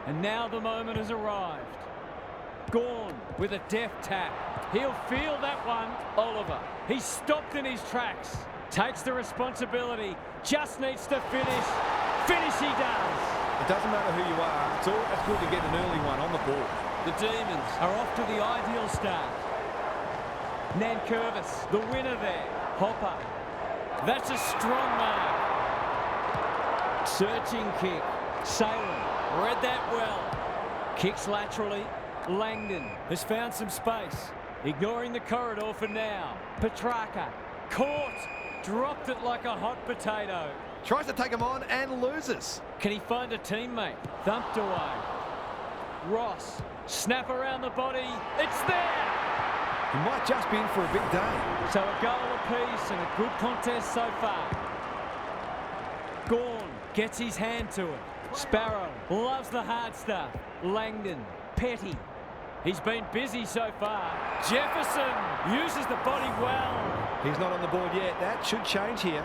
And now the moment has arrived. Gawn with a deft tap. He'll feel that one. Oliver, he's stopped in his tracks. Takes the responsibility. Just needs to finish. Finish he does. It doesn't matter who you are. It's always good to get an early one on the board. The Demons are off to the ideal start. Nankervis, the winner there. Hopper. That's a strong mark. Searching kick. Salem read that well. Kicks laterally. Langdon has found some space. Ignoring the corridor for now. Petrarca. Caught. Dropped it like a hot potato. Tries to take him on and loses. Can he find a teammate? Thumped away. Ross. Snap around the body. It's there! He might just be in for a big day. So a goal apiece and a good contest so far. Gawn gets his hand to it. Sparrow loves the hard stuff. Langdon. Petty. He's been busy so far. Jefferson uses the body well. He's not on the board yet. That should change here.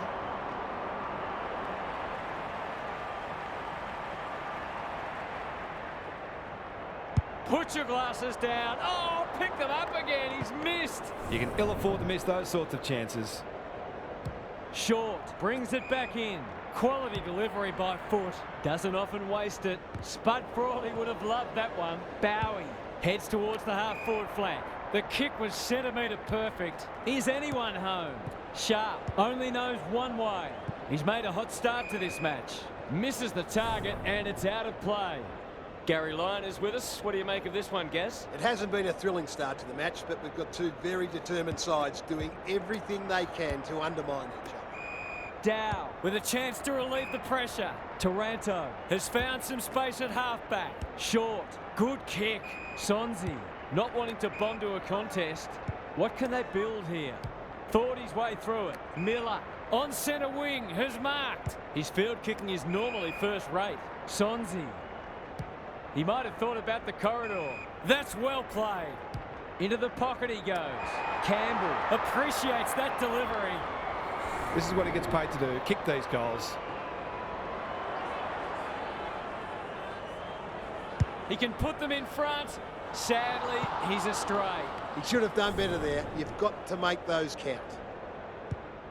Put your glasses down. Oh, pick them up again. He's missed. You can ill afford to miss those sorts of chances. Short brings it back in. Quality delivery by foot. Doesn't often waste it. Spud Frawley would have loved that one. Bowie heads towards the half-forward flank. The kick was centimetre perfect. Is anyone home? Sharp only knows one way. He's made a hot start to this match. Misses the target and it's out of play. Gary Lyon is with us. What do you make of this one, Gaz? It hasn't been a thrilling start to the match, but we've got two very determined sides doing everything they can to undermine each other. Dow with a chance to relieve the pressure. Taranto has found some space at halfback. Short. Good kick. Sonzi not wanting to bond to a contest. What can they build here? Thought his way through it. Miller on centre wing has marked. His field kicking is normally first rate. Sonzi. He might have thought about the corridor. That's well played. Into the pocket he goes. Campbell appreciates that delivery. This is what he gets paid to do, kick these goals. He can put them in front. Sadly, he's astray. He should have done better there. You've got to make those count.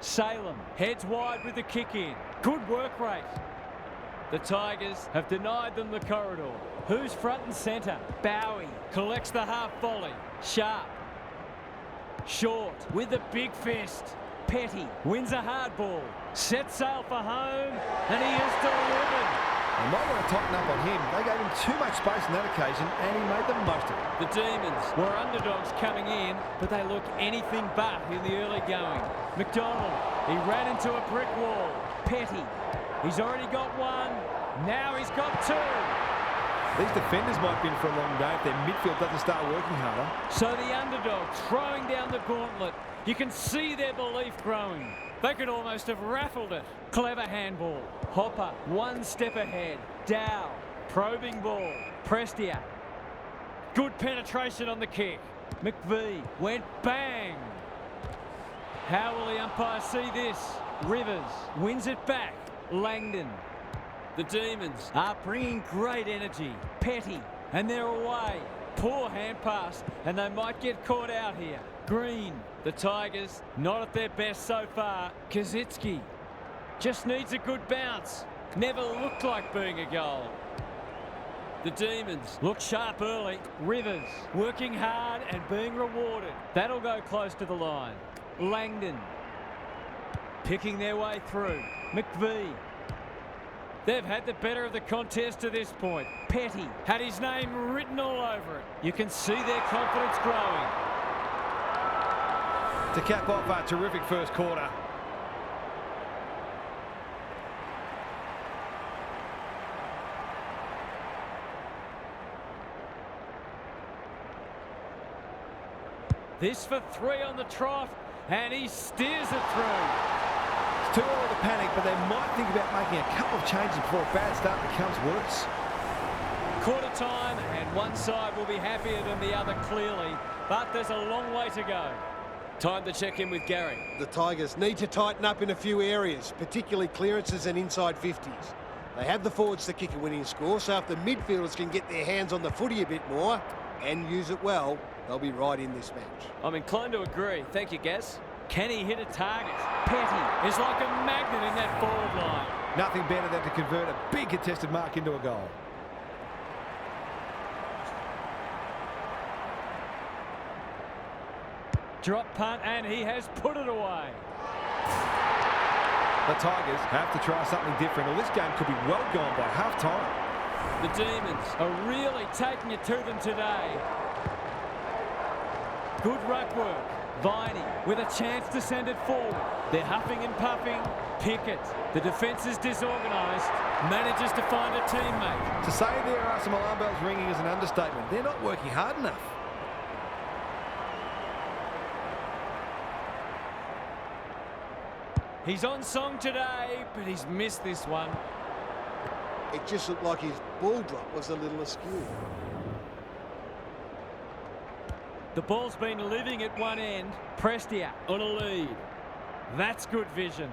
Salem heads wide with the kick in. Good work rate. The Tigers have denied them the corridor. Who's front and centre? Bowie collects the half volley. Sharp. Short with a big fist. Petty wins a hard ball. Sets sail for home, and he has delivered. They might want to tighten up on him. They gave him too much space on that occasion, and he made the most of it. The Demons were underdogs coming in, but they look anything but in the early going. McDonald, he ran into a brick wall. Petty, he's already got one. Now he's got two. These defenders might be in for a long day if their midfield doesn't start working harder. So the underdog throwing down the gauntlet. You can see their belief growing. They could almost have raffled it. Clever handball. Hopper, one step ahead. Dow, probing ball. Prestia. Good penetration on the kick. McVee went bang. How will the umpire see this? Rivers wins it back. Langdon. The Demons are bringing great energy. Petty, and they're away. Poor hand pass, and they might get caught out here. Green, the Tigers, not at their best so far. Kazitsky just needs a good bounce. Never looked like being a goal. The Demons look sharp early. Rivers working hard and being rewarded. That'll go close to the line. Langdon picking their way through. McVee. They've had the better of the contest to this point. Petty had his name written all over it. You can see their confidence growing. To cap off a terrific first quarter. This for three on the trot, and he steers it through. It's too early to panic, but they might think about making a couple of changes before a bad start becomes worse. Quarter time, and one side will be happier than the other clearly, but there's a long way to go. Time to check in with Gary. The Tigers need to tighten up in a few areas, particularly clearances and inside 50s. They have the forwards to kick a winning score, so if the midfielders can get their hands on the footy a bit more and use it well, they'll be right in this match. I'm inclined to agree. Thank you, Gaz. Can he hit a target? Petty is like a magnet in that forward line. Nothing better than to convert a big contested mark into a goal. Drop punt, and he has put it away. The Tigers have to try something different, or this game could be well gone by half-time. The Demons are really taking it to them today. Good ruck work. Viney with a chance to send it forward. They're huffing and puffing. Pickett, the defence is disorganised, manages to find a teammate. To say there are some alarm bells ringing is an understatement. They're not working hard enough. He's on song today, but he's missed this one. It just looked like his ball drop was a little askew. The ball's been living at one end. Prestia on a lead. That's good vision.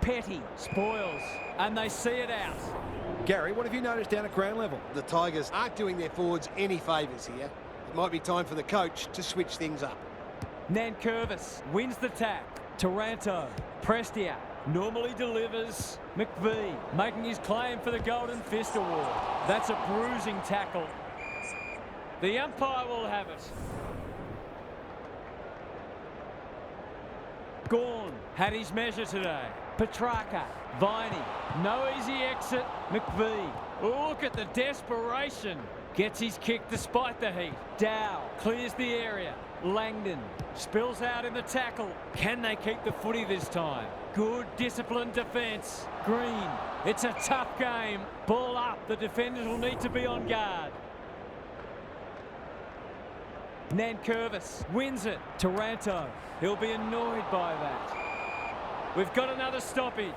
Petty spoils, and they see it out. Gary, what have you noticed down at ground level? The Tigers aren't doing their forwards any favours here. It might be time for the coach to switch things up. Nankervis wins the tack. Taranto, Prestia normally delivers. McVie making his claim for the Golden Fist Award. That's a bruising tackle. The umpire will have it. Gawn had his measure today. Petrarca, Viney, no easy exit. McVie, look at the desperation. Gets his kick despite the heat. Dow clears the area. Langdon spills out in the tackle. Can they keep the footy this time? Good disciplined defence. Green, it's a tough game. Ball up, the defenders will need to be on guard. Nankervis wins it. Taranto, he'll be annoyed by that. We've got another stoppage.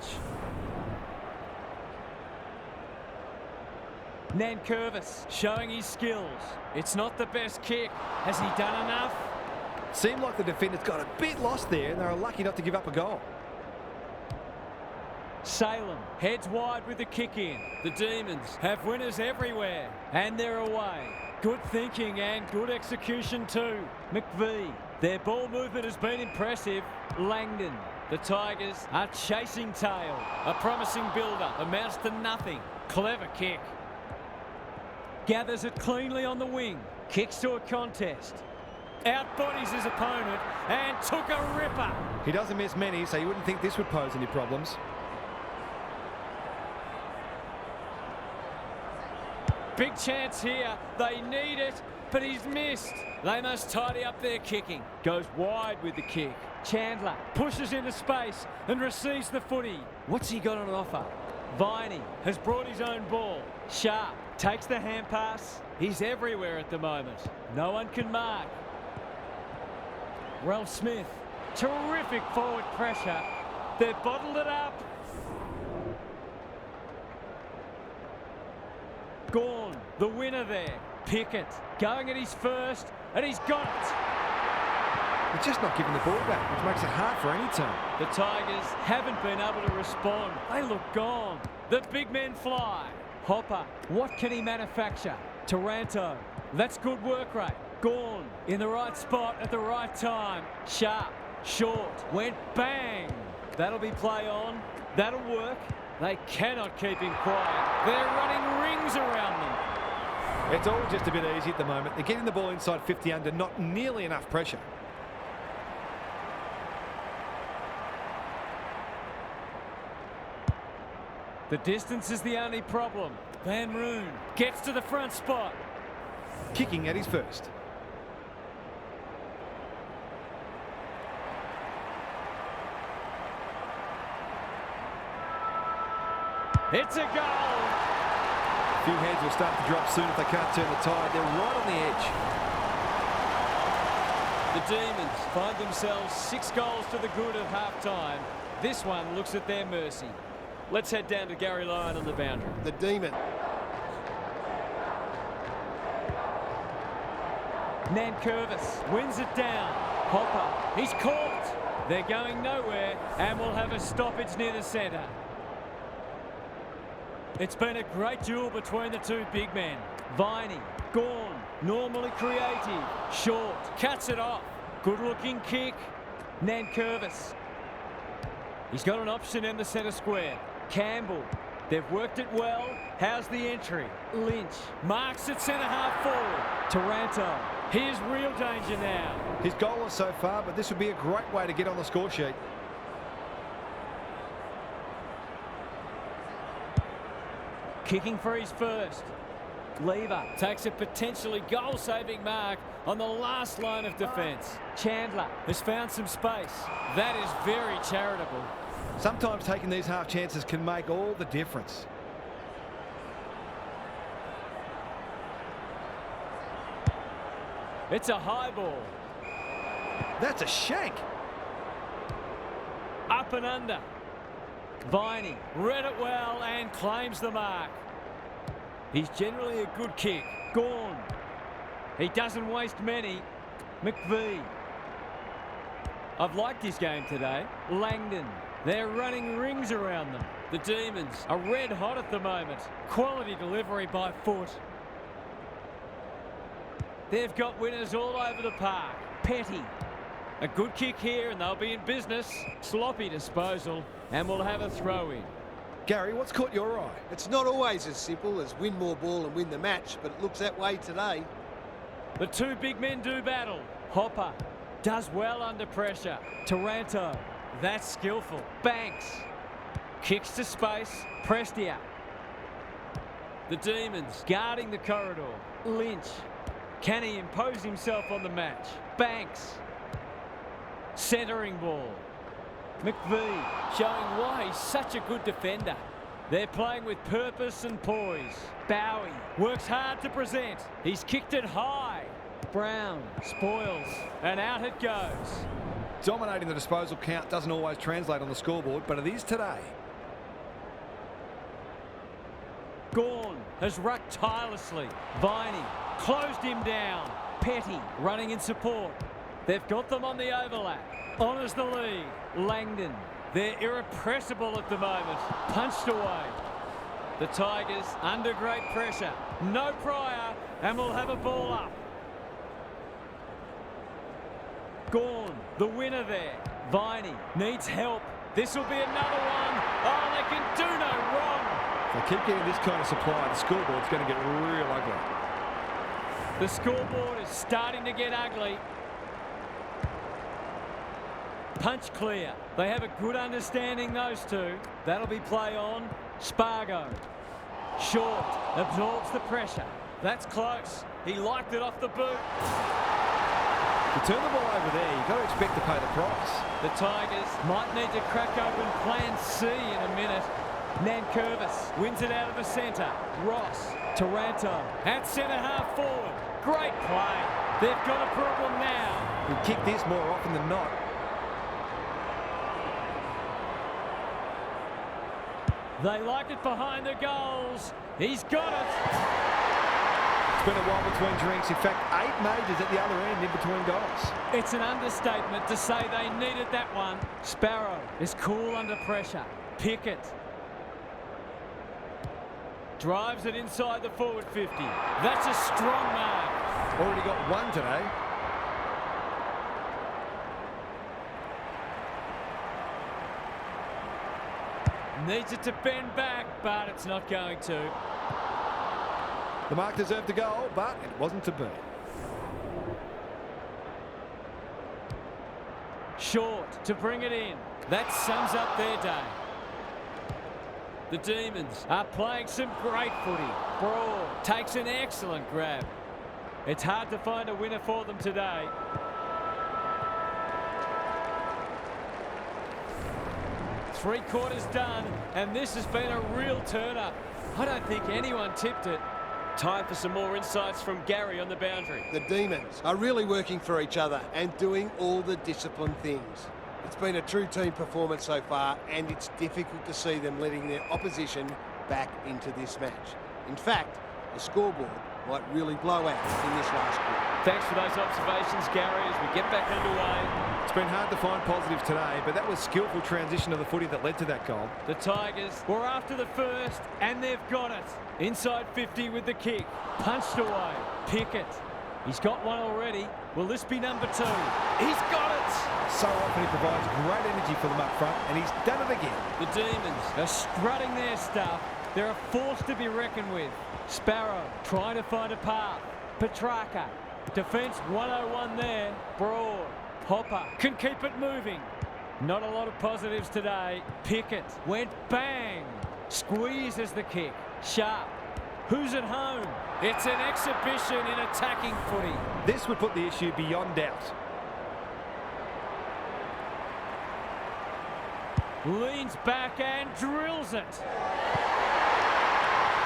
Nankervis showing his skills. It's not the best kick. Has he done enough? Seemed like the defenders got a bit lost there, and they were lucky not to give up a goal. Salem heads wide with the kick in. The Demons have winners everywhere, and they're away. Good thinking and good execution too. McVie, their ball movement has been impressive. Langdon, the Tigers are chasing tail. A promising builder amounts to nothing. Clever kick. Gathers it cleanly on the wing. Kicks to a contest. Outbodies his opponent and took a ripper. He doesn't miss many, so you wouldn't think this would pose any problems. Big chance here. They need it, but he's missed. They must tidy up their kicking. Goes wide with the kick. Chandler pushes into space and receives the footy. What's he got on offer? Viney has brought his own ball. Sharp takes the hand pass. He's everywhere at the moment. No one can mark. Ralph Smith, terrific forward pressure. They've bottled it up. Gawn, the winner there. Pickett going at his first, and he's got it. They're just not giving the ball back, which makes it hard for any team. The Tigers haven't been able to respond. They look gone. The big men fly. Hopper, what can he manufacture? Taranto, that's good work rate. Gawn in the right spot at the right time. Sharp, short, went bang. That'll be play on. That'll work. They cannot keep him quiet. They're running rings around them. It's all just a bit easy at the moment. They're getting the ball inside 50 under, not nearly enough pressure. The distance is the only problem. Van Roon gets to the front spot. Kicking at his first. It's a goal. A few heads will start to drop soon if they can't turn the tide. They're right on the edge. The Demons find themselves 6 goals to the good at half-time. This one looks at their mercy. Let's head down to Gary Lyon on the boundary. The Demon. Nankervis wins it down. Hopper, he's caught. They're going nowhere and will have a stoppage near the centre. It's been a great duel between the two big men. Viney, Gawn, normally creative. Short, cuts it off. Good-looking kick. Nankervis. He's got an option in the centre square. Campbell. They've worked it well. How's the entry? Lynch marks it centre-half forward. Taranto. Here's real danger now. He's goalless so far, but this would be a great way to get on the score sheet. Kicking for his first. Lever takes a potentially goal-saving mark on the last line of defence. Chandler has found some space. That is very charitable. Sometimes taking these half chances can make all the difference. It's a high ball. That's a shank. Up and under. Viney read it well and claims the mark. He's generally a good kick. Gawn. He doesn't waste many. McVee. I've liked his game today. Langdon. They're running rings around them. The Demons are red hot at the moment. Quality delivery by foot. They've got winners all over the park. Petty. A good kick here and they'll be in business. Sloppy disposal and we'll have a throw in. Gary, what's caught your eye? It's not always as simple as win more ball and win the match, but it looks that way today. The two big men do battle. Hopper does well under pressure. Taranto. That's skillful. Banks. Kicks to space. Prestia. The Demons guarding the corridor. Lynch. Can he impose himself on the match? Banks. Centering ball. McVee showing why he's such a good defender. They're playing with purpose and poise. Bowie works hard to present. He's kicked it high. Brown spoils and out it goes. Dominating the disposal count doesn't always translate on the scoreboard, but it is today. Gawn has rucked tirelessly. Viney closed him down. Petty running in support. They've got them on the overlap. Honours the lead. Langdon. They're irrepressible at the moment. Punched away. The Tigers under great pressure. No prior and we'll have a ball up. Gawn, the winner there. Viney needs help. This will be another one. Oh, they can do no wrong. If they keep getting this kind of supply, the scoreboard's going to get real ugly. The scoreboard is starting to get ugly. Punch clear. They have a good understanding, those two. That'll be play on. Spargo. Short. Absorbs the pressure. That's close. He liked it off the boot. To turn the ball over there, you've got to expect to pay the price. The Tigers might need to crack open plan C in a minute. Nankervis wins it out of the centre. Ross. Taranto. At centre half forward. Great play. They've got a problem now. He'll kick this more often than not. They like it behind the goals. He's got it. It's been a while between drinks. In fact, 8 majors at the other end in between goals. It's an understatement to say they needed that one. Sparrow is cool under pressure. Pickett drives it inside the forward 50. That's a strong mark. Already got one today. Needs it to bend back, but it's not going to. The mark deserved a goal, but it wasn't to be. Short to bring it in. That sums up their day. The Demons are playing some great footy. Broad takes an excellent grab. It's hard to find a winner for them today. Three quarters done, and this has been a real turn-up. I don't think anyone tipped it. Time for some more insights from Gary on the boundary. The Demons are really working for each other and doing all the disciplined things. It's been a true team performance so far, and it's difficult to see them letting their opposition back into this match. In fact, the scoreboard might really blow out in this last quarter. Thanks for those observations, Gary, as we get back underway. It's been hard to find positives today, but that was skillful transition of the footy that led to that goal. The Tigers were after the first, and they've got it. Inside 50 with the kick. Punched away. Pickett. He's got one already. Will this be number 2? He's got it! So often he provides great energy for them up front, and he's done it again. The Demons are strutting their stuff. They're a force to be reckoned with. Sparrow trying to find a path. Petrarca. Defence 101 there. Broad. Hopper can keep it moving. Not a lot of positives today. Pickett went bang. Squeezes the kick. Sharp. Who's at home? It's an exhibition in attacking footy. This would put the issue beyond doubt. Leans back and drills it.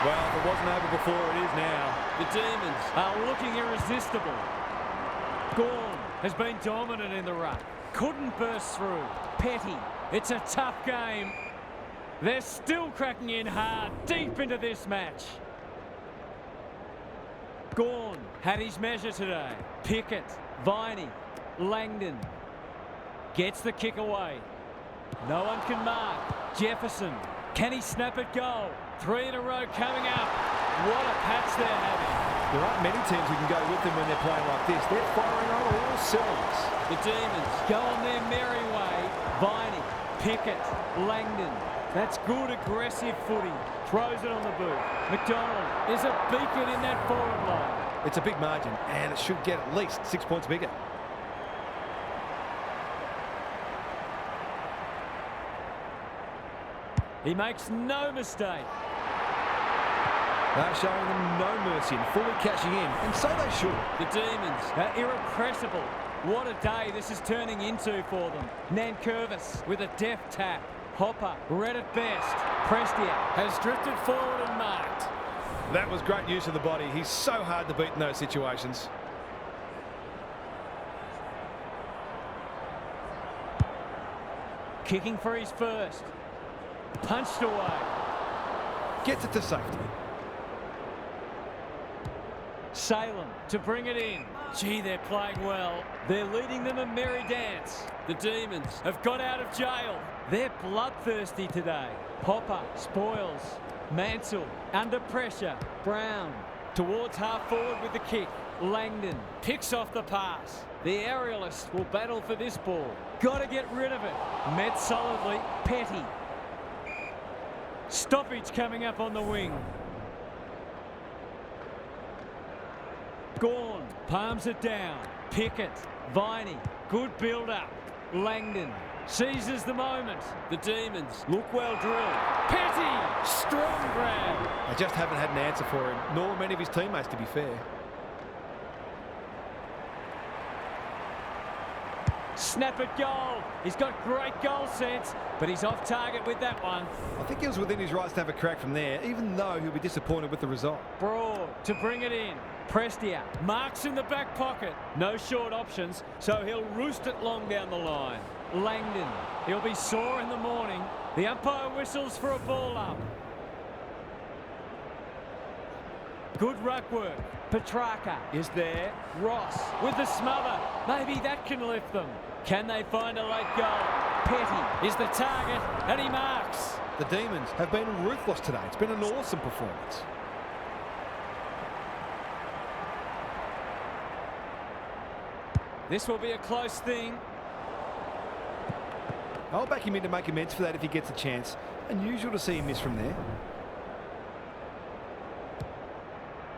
Well, if it wasn't over before, it is now. The Demons are looking irresistible. Gawn has been dominant in the ruck. Couldn't burst through. Petty. It's a tough game. They're still cracking in hard, deep into this match. Gawn had his measure today. Pickett, Viney, Langdon. Gets the kick away. No one can mark. Jefferson. Can he snap it goal? 3 in a row coming up. What a patch they're having. There aren't many teams who can go with them when they're playing like this. They're firing on all cylinders. The Demons go on their merry way. Viney, Pickett, Langdon. That's good aggressive footy. Throws it on the boot. McDonald is a beacon in that forward line. It's a big margin, and it should get at least 6 points bigger. He makes no mistake. They're showing them no mercy and fully cashing in, and so they should. The Demons are irrepressible. What a day this is turning into for them. Nankervis with a deft tap. Hopper read it best. Prestia has drifted forward and marked. That was great use of the body. He's so hard to beat in those situations. Kicking for his first. Punched away. Gets it to safety. Salem to bring it in. Gee, they're playing well. They're leading them a merry dance. The Demons have got out of jail. They're bloodthirsty today. Hopper spoils. Mansell under pressure. Brown towards half forward with the kick. Langdon picks off the pass. The aerialists will battle for this ball. Got to get rid of it. Met solidly. Petty. Stoppage coming up on the wing. Gawn palms it down. Pickett, Viney, good build-up. Langdon seizes the moment. The Demons look well drilled. Petty, strong grab. They just haven't had an answer for him, nor many of his teammates, to be fair. Snap at goal. He's got great goal sense, but he's off target with that one. I think he was within his rights to have a crack from there, even though he'll be disappointed with the result. Broad to bring it in. Prestia marks in the back pocket. No short options, so he'll roost it long down the line. Langdon, he'll be sore in the morning. The umpire whistles for a ball up. Good ruck work. Petrarca is there. Ross with the smother. Maybe that can lift them. Can they find a late goal? Petty is the target, and he marks. The Demons have been ruthless today. It's been an awesome performance. This will be a close thing. I'll back him in to make amends for that if he gets a chance. Unusual to see him miss from there.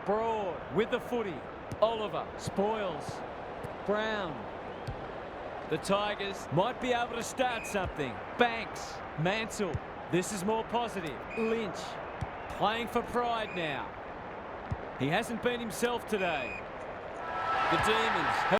Broad with the footy. Oliver spoils. Brown. The Tigers might be able to start something. Banks. Mansell. This is more positive. Lynch. Playing for pride now. He hasn't been himself today. The Demons